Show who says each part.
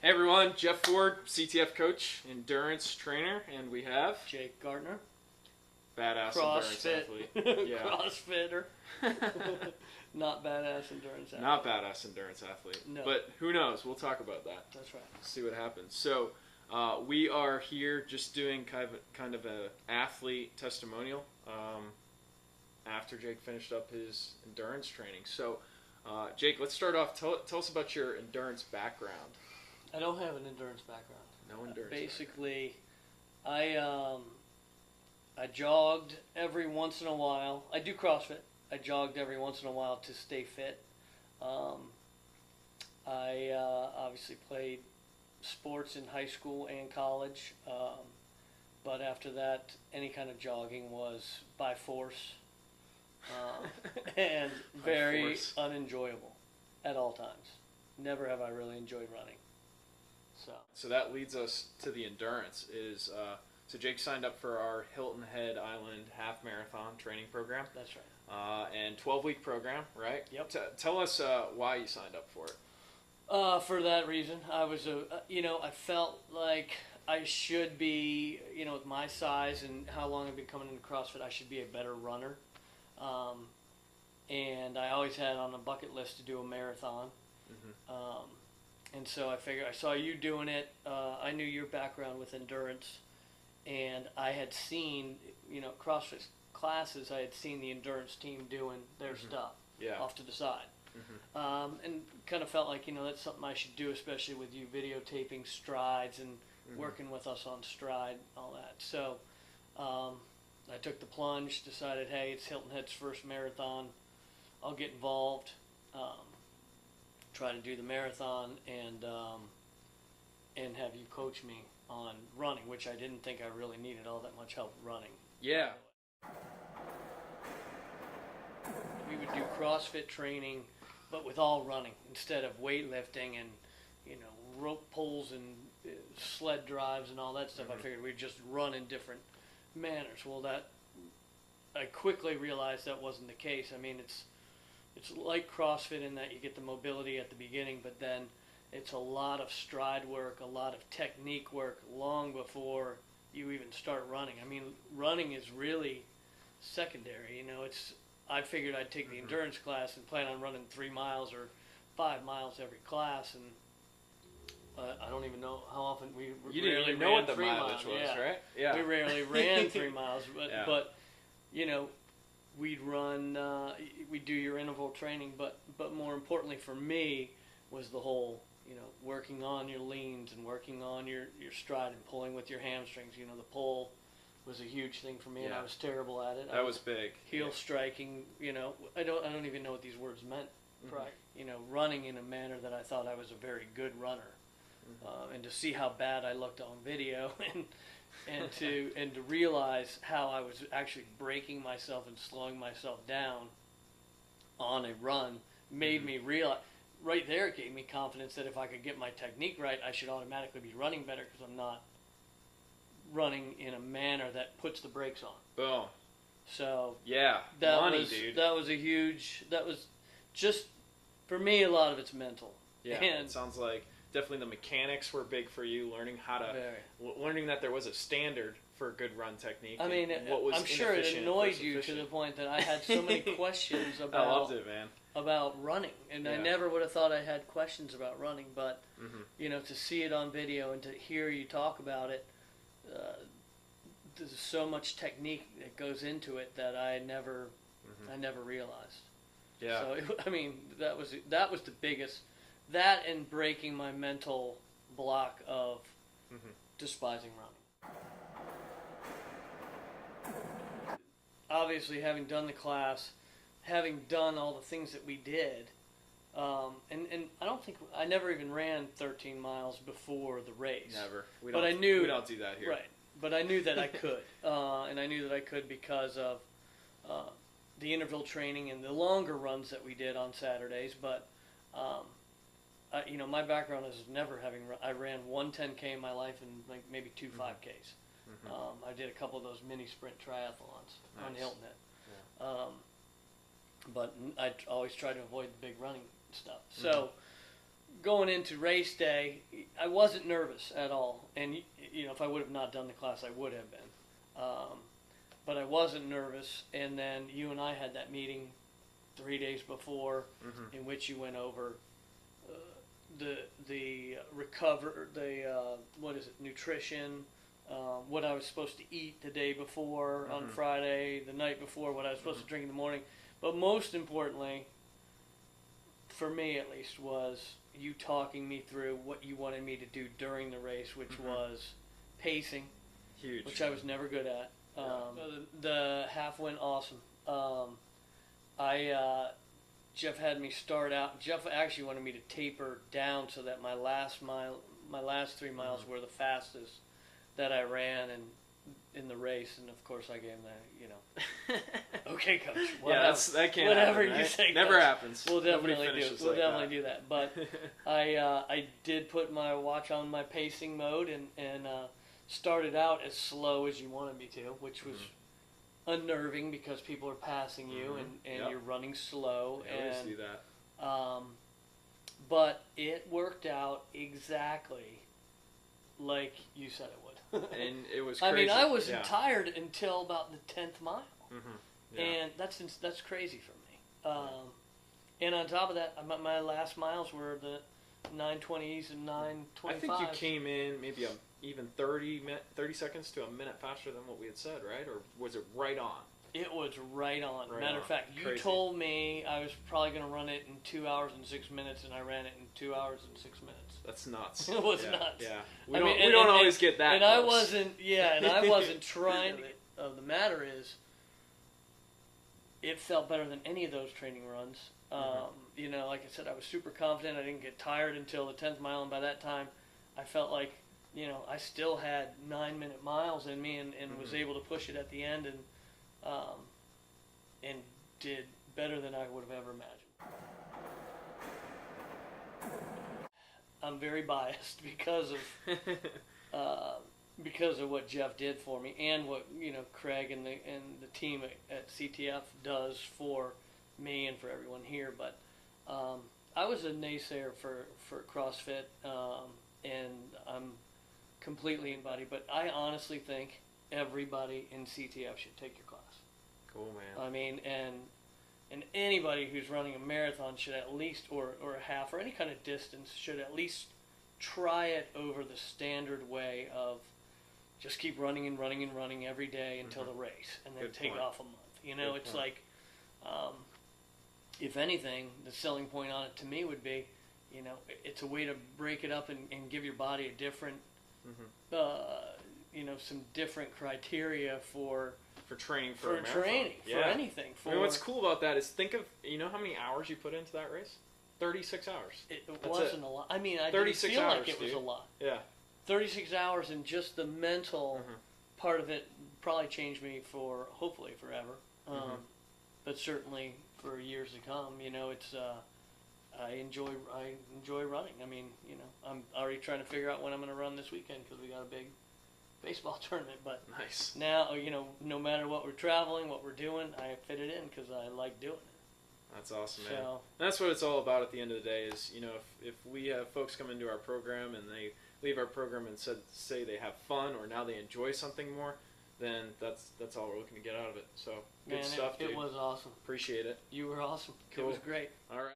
Speaker 1: Hey everyone, Jeff Ford, CTF coach, endurance trainer, and we have
Speaker 2: Jake Gartner,
Speaker 1: badass endurance athlete.
Speaker 2: Yeah. CrossFitter. Not badass endurance athlete.
Speaker 1: Not badass endurance athlete.
Speaker 2: No.
Speaker 1: But who knows? We'll talk about that.
Speaker 2: That's right.
Speaker 1: See what happens. So we are here just doing kind of a athlete testimonial after Jake finished up his endurance training. So Jake, let's start off. Tell us about your endurance background.
Speaker 2: I don't have an endurance background.
Speaker 1: No endurance.
Speaker 2: Basically, I jogged every once in a while. I do CrossFit. I jogged every once in a while to stay fit. I obviously played sports in high school and college, but after that, any kind of jogging was by force and very unenjoyable at all times. Never have I really enjoyed running.
Speaker 1: So that leads us to the endurance. So Jake signed up for our Hilton Head Island half marathon training program.
Speaker 2: That's right.
Speaker 1: And 12-week program, right?
Speaker 2: Yep.
Speaker 1: Tell us why you signed up for it.
Speaker 2: For that reason, I was I felt like I should be, with my size and how long I've been coming into CrossFit, I should be a better runner. And I always had on a bucket list to do a marathon. Mm-hmm. And so I figured, I saw you doing it. I knew your background with endurance, and I had seen, CrossFit classes. I had seen the endurance team doing their stuff off to the side, and kind of felt like that's something I should do, especially with you videotaping strides and working with us on stride, all that. So I took the plunge. Decided, hey, it's Hilton Head's first marathon. I'll get involved. Try to do the marathon and have you coach me on running, which I didn't think I really needed all that much help running.
Speaker 1: Yeah.
Speaker 2: We would do CrossFit training, but with all running instead of weightlifting and rope pulls and sled drives and all that stuff. I figured we'd just run in different manners. Well, I quickly realized that wasn't the case. I mean, it's like CrossFit in that you get the mobility at the beginning, but then it's a lot of stride work, a lot of technique work long before you even start running. I mean, running is really secondary. I figured I'd take the endurance class and plan on running 3 miles or 5 miles every class, and I don't even know how often we
Speaker 1: You didn't
Speaker 2: rarely
Speaker 1: even know
Speaker 2: ran
Speaker 1: what the
Speaker 2: 3
Speaker 1: mileage
Speaker 2: miles.
Speaker 1: was, right? Yeah.
Speaker 2: We rarely ran 3 miles, but we'd run, we'd do your interval training, but more importantly for me was the whole, working on your leans and working on your stride and pulling with your hamstrings. The pull was a huge thing for me, and I was terrible at it.
Speaker 1: That was big.
Speaker 2: Heel striking, I don't even know what these words meant. Running in a manner that I thought I was a very good runner, and to see how bad I looked on video and to realize how I was actually breaking myself and slowing myself down on a run made me realize, right there it gave me confidence that if I could get my technique right, I should automatically be running better because I'm not running in a manner that puts the brakes on.
Speaker 1: Boom.
Speaker 2: So
Speaker 1: yeah, dude.
Speaker 2: That was just, for me, a lot of it's mental.
Speaker 1: Yeah, it sounds like definitely the mechanics were big for you, learning that there was a standard for good run technique.
Speaker 2: I mean, I'm sure it annoyed you to the point that I had so many questions about.
Speaker 1: I loved it, man.
Speaker 2: About running, and I never would have thought I had questions about running, but to see it on video and to hear you talk about it, there's so much technique that goes into it that I never realized.
Speaker 1: Yeah.
Speaker 2: So that was the biggest. That and breaking my mental block of despising running. Obviously, having done the class, having done all the things that we did, and I never even ran 13 miles before the race.
Speaker 1: Never. We
Speaker 2: don't
Speaker 1: do that here.
Speaker 2: Right. But I knew that I could, and I knew that I could because of the interval training and the longer runs that we did on Saturdays. But my background is never having. I ran one 10K in my life and like maybe 2 5Ks. I did a couple of those mini sprint triathlons on Hilton Head. Yeah. But I always try to avoid the big running stuff. So going into race day, I wasn't nervous at all. And if I would have not done the class, I would have been. But I wasn't nervous. And then you and I had that meeting 3 days before, in which you went over the nutrition, what I was supposed to eat the day before on Friday, the night before, what I was supposed to drink in the morning. But most importantly, for me at least, was you talking me through what you wanted me to do during the race, which was pacing,
Speaker 1: Huge.
Speaker 2: which I was never good at. So the half went awesome. Jeff had me start out. Jeff actually wanted me to taper down so that my last 3 miles were the fastest that I ran in the race, and of course I gave him that, okay, coach.
Speaker 1: That can't
Speaker 2: whatever
Speaker 1: happen, right?
Speaker 2: you say.
Speaker 1: Never
Speaker 2: coach.
Speaker 1: happens.
Speaker 2: We'll
Speaker 1: Nobody
Speaker 2: definitely
Speaker 1: finishes
Speaker 2: We'll
Speaker 1: like
Speaker 2: definitely do that. But I did put my watch on my pacing mode and started out as slow as you wanted me to, which was unnerving because people are passing you and you're running slow.
Speaker 1: I always do that.
Speaker 2: But it worked out exactly like you said it would.
Speaker 1: And it was crazy.
Speaker 2: I mean, I wasn't tired until about the 10th mile. And that's crazy for me. And on top of that, my last miles were the 9:20s and 9:25s.
Speaker 1: I think you came in maybe even 30 seconds to a minute faster than what we had said, right? Or was it right on?
Speaker 2: It was right on.
Speaker 1: Right
Speaker 2: Matter
Speaker 1: on.
Speaker 2: of fact, you
Speaker 1: Crazy.
Speaker 2: told me I was probably going to run it in 2 hours and 6 minutes, and I ran it in 2 hours and 6 minutes.
Speaker 1: That's nuts.
Speaker 2: It was nuts.
Speaker 1: Yeah,
Speaker 2: I
Speaker 1: we
Speaker 2: mean,
Speaker 1: don't always get that.
Speaker 2: And
Speaker 1: close.
Speaker 2: I wasn't. Yeah, and I wasn't trying. The matter is, it felt better than any of those training runs. Like I said, I was super confident. I didn't get tired until the 10th mile, and by that time, I felt like, I still had 9-minute miles in me, and was able to push it at the end, and did better than I would have ever imagined. I'm very biased because of what Jeff did for me, and what Craig and the team at CTF does for me and for everyone here. But I was a naysayer for CrossFit, and I'm completely embodied. But I honestly think everybody in CTF should take your class.
Speaker 1: Cool, man.
Speaker 2: I mean, and anybody who's running a marathon should at least, or a half, or any kind of distance, should at least try it over the standard way of just keep running and running and running every day until the race, and then
Speaker 1: Good
Speaker 2: take
Speaker 1: point.
Speaker 2: off a month.
Speaker 1: Good
Speaker 2: It's
Speaker 1: point.
Speaker 2: like, if anything, the selling point on it to me would be, it's a way to break it up and give your body a different, some different criteria for
Speaker 1: training for a marathon.
Speaker 2: for anything.
Speaker 1: I mean, what's cool about that is think of how many hours you put into that race. 36 hours.
Speaker 2: It
Speaker 1: That's
Speaker 2: wasn't a lot. I mean, I didn't
Speaker 1: 36
Speaker 2: feel
Speaker 1: hours,
Speaker 2: like it was
Speaker 1: dude.
Speaker 2: a lot.
Speaker 1: Yeah.
Speaker 2: 36 hours, and just the mental part of it probably changed me for hopefully forever, but certainly for years to come. It's I enjoy running. I mean, I'm already trying to figure out when I'm going to run this weekend because we got a big baseball tournament. But
Speaker 1: Nice.
Speaker 2: now, no matter what we're traveling, what we're doing, I fit it in because I like doing it.
Speaker 1: That's awesome, man.
Speaker 2: So,
Speaker 1: That's what it's all about at the end of the day is, if we have folks come into our program and they leave our program and say they have fun or now they enjoy something more, then that's all we're looking to get out of it. So, good stuff, dude.
Speaker 2: It was awesome.
Speaker 1: Appreciate it.
Speaker 2: You were awesome.
Speaker 1: Cool.
Speaker 2: It was great.
Speaker 1: All right.